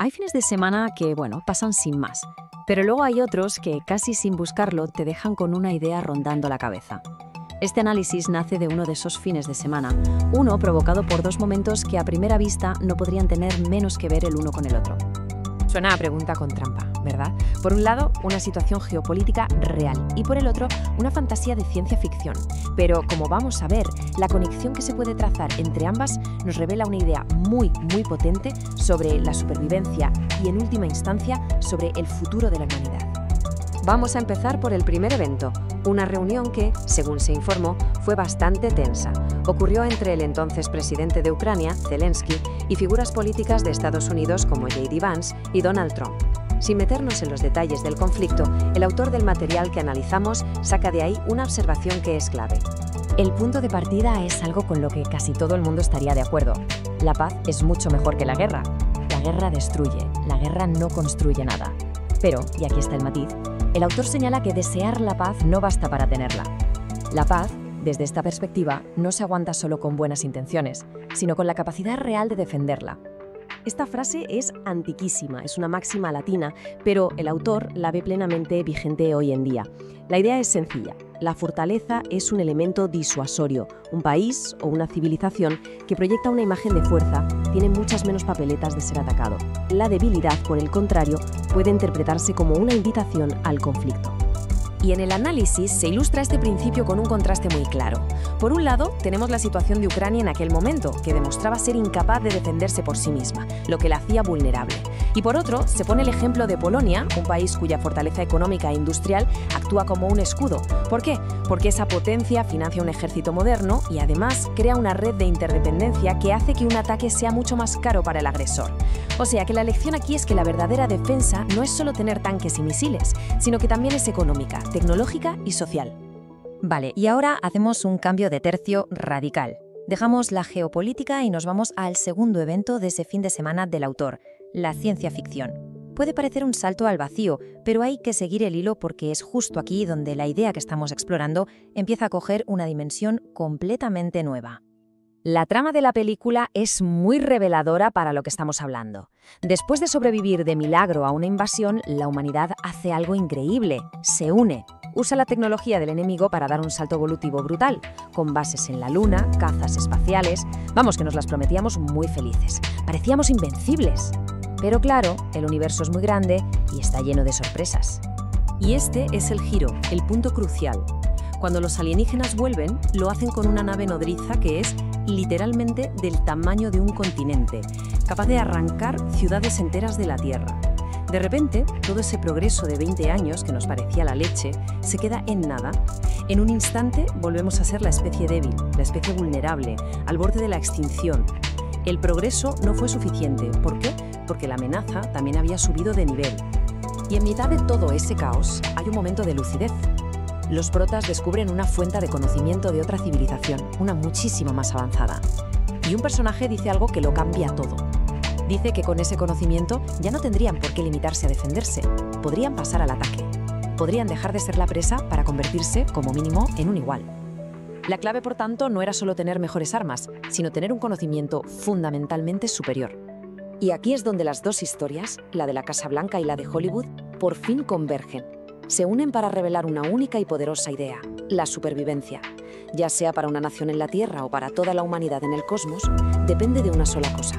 Hay fines de semana que, pasan sin más, pero luego hay otros que, casi sin buscarlo, te dejan con una idea rondando la cabeza. Este análisis nace de uno de esos fines de semana, uno provocado por dos momentos que a primera vista no podrían tener menos que ver el uno con el otro. Suena a pregunta con trampa, ¿verdad? Por un lado, una situación geopolítica real y por el otro, una fantasía de ciencia ficción. Pero, como vamos a ver, la conexión que se puede trazar entre ambas nos revela una idea muy potente sobre la supervivencia y, en última instancia, sobre el futuro de la humanidad. Vamos a empezar por el primer evento, una reunión que, según se informó, fue bastante tensa. Ocurrió entre el entonces presidente de Ucrania, Zelensky, y figuras políticas de Estados Unidos como J.D. Vance y Donald Trump. Sin meternos en los detalles del conflicto, el autor del material que analizamos saca de ahí una observación que es clave. El punto de partida es algo con lo que casi todo el mundo estaría de acuerdo. La paz es mucho mejor que la guerra. La guerra destruye, la guerra no construye nada. Pero, y aquí está el matiz, el autor señala que desear la paz no basta para tenerla. La paz, desde esta perspectiva, no se aguanta solo con buenas intenciones, sino con la capacidad real de defenderla. Esta frase es antiquísima, es una máxima latina, pero el autor la ve plenamente vigente hoy en día. La idea es sencilla. La fortaleza es un elemento disuasorio. Un país o una civilización que proyecta una imagen de fuerza tiene muchas menos papeletas de ser atacado. La debilidad, por el contrario, puede interpretarse como una invitación al conflicto. Y en el análisis se ilustra este principio con un contraste muy claro. Por un lado, tenemos la situación de Ucrania en aquel momento, que demostraba ser incapaz de defenderse por sí misma, lo que la hacía vulnerable. Y por otro, se pone el ejemplo de Polonia, un país cuya fortaleza económica e industrial actúa como un escudo. ¿Por qué? Porque esa potencia financia un ejército moderno y además crea una red de interdependencia que hace que un ataque sea mucho más caro para el agresor. O sea que la lección aquí es que la verdadera defensa no es solo tener tanques y misiles, sino que también es económica, tecnológica y social. Vale, y ahora hacemos un cambio de tercio radical. Dejamos la geopolítica y nos vamos al segundo evento de ese fin de semana del autor, la ciencia ficción. Puede parecer un salto al vacío, pero hay que seguir el hilo porque es justo aquí donde la idea que estamos explorando empieza a coger una dimensión completamente nueva. La trama de la película es muy reveladora para lo que estamos hablando. Después de sobrevivir de milagro a una invasión, la humanidad hace algo increíble, se une. Usa la tecnología del enemigo para dar un salto evolutivo brutal, con bases en la Luna, cazas espaciales. Vamos, que nos las prometíamos muy felices. Parecíamos invencibles. Pero claro, el universo es muy grande y está lleno de sorpresas. Y este es el giro, el punto crucial. Cuando los alienígenas vuelven, lo hacen con una nave nodriza que es literalmente del tamaño de un continente, capaz de arrancar ciudades enteras de la Tierra. De repente, todo ese progreso de 20 años que nos parecía la leche se queda en nada. En un instante volvemos a ser la especie débil, la especie vulnerable, al borde de la extinción. El progreso no fue suficiente. ¿Por qué? Porque la amenaza también había subido de nivel. Y en mitad de todo ese caos hay un momento de lucidez. Los protas descubren una fuente de conocimiento de otra civilización, una muchísimo más avanzada. Y un personaje dice algo que lo cambia todo. Dice que con ese conocimiento ya no tendrían por qué limitarse a defenderse, podrían pasar al ataque. Podrían dejar de ser la presa para convertirse, como mínimo, en un igual. La clave, por tanto, no era solo tener mejores armas, sino tener un conocimiento fundamentalmente superior. Y aquí es donde las dos historias, la de la Casa Blanca y la de Hollywood, por fin convergen. Se unen para revelar una única y poderosa idea, la supervivencia. Ya sea para una nación en la Tierra o para toda la humanidad en el cosmos, depende de una sola cosa.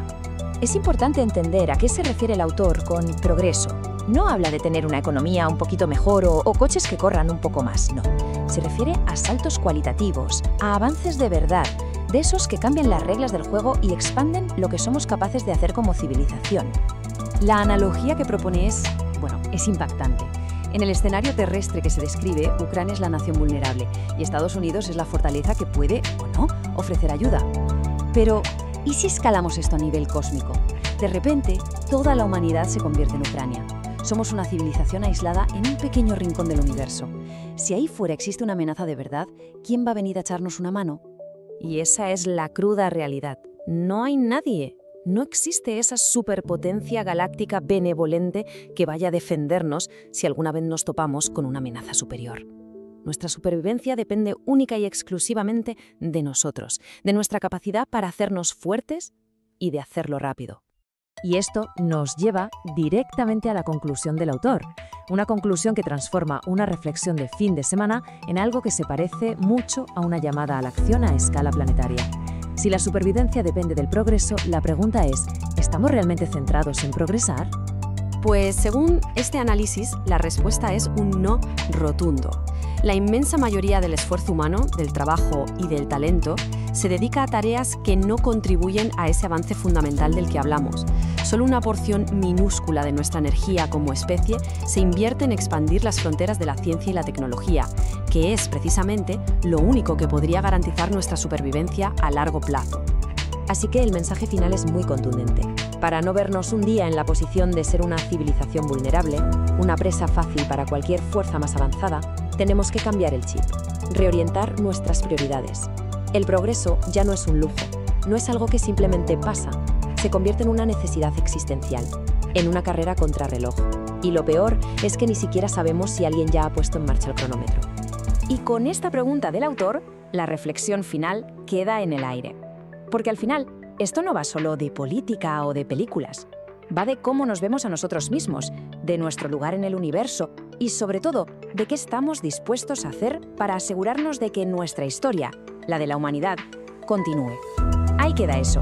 Es importante entender a qué se refiere el autor con progreso. No habla de tener una economía un poquito mejor o coches que corran un poco más, no. Se refiere a saltos cualitativos, a avances de verdad, de esos que cambian las reglas del juego y expanden lo que somos capaces de hacer como civilización. La analogía que propone es impactante. En el escenario terrestre que se describe, Ucrania es la nación vulnerable y Estados Unidos es la fortaleza que puede, o no, ofrecer ayuda. Pero, ¿y si escalamos esto a nivel cósmico? De repente, toda la humanidad se convierte en Ucrania. Somos una civilización aislada en un pequeño rincón del universo. Si ahí fuera existe una amenaza de verdad, ¿quién va a venir a echarnos una mano? Y esa es la cruda realidad. No hay nadie. No existe esa superpotencia galáctica benevolente que vaya a defendernos si alguna vez nos topamos con una amenaza superior. Nuestra supervivencia depende única y exclusivamente de nosotros, de nuestra capacidad para hacernos fuertes y de hacerlo rápido. Y esto nos lleva directamente a la conclusión del autor, una conclusión que transforma una reflexión de fin de semana en algo que se parece mucho a una llamada a la acción a escala planetaria. Si la supervivencia depende del progreso, la pregunta es, ¿estamos realmente centrados en progresar? Pues según este análisis, la respuesta es un no rotundo. La inmensa mayoría del esfuerzo humano, del trabajo y del talento se dedica a tareas que no contribuyen a ese avance fundamental del que hablamos. Solo una porción minúscula de nuestra energía como especie se invierte en expandir las fronteras de la ciencia y la tecnología, que es precisamente lo único que podría garantizar nuestra supervivencia a largo plazo. Así que el mensaje final es muy contundente. Para no vernos un día en la posición de ser una civilización vulnerable, una presa fácil para cualquier fuerza más avanzada, tenemos que cambiar el chip, reorientar nuestras prioridades. El progreso ya no es un lujo, no es algo que simplemente pasa, se convierte en una necesidad existencial, en una carrera contrarreloj. Y lo peor es que ni siquiera sabemos si alguien ya ha puesto en marcha el cronómetro. Y con esta pregunta del autor, la reflexión final queda en el aire. Porque al final, esto no va solo de política o de películas. Va de cómo nos vemos a nosotros mismos, de nuestro lugar en el universo y, sobre todo, de qué estamos dispuestos a hacer para asegurarnos de que nuestra historia, la de la humanidad, continúe. Ahí queda eso.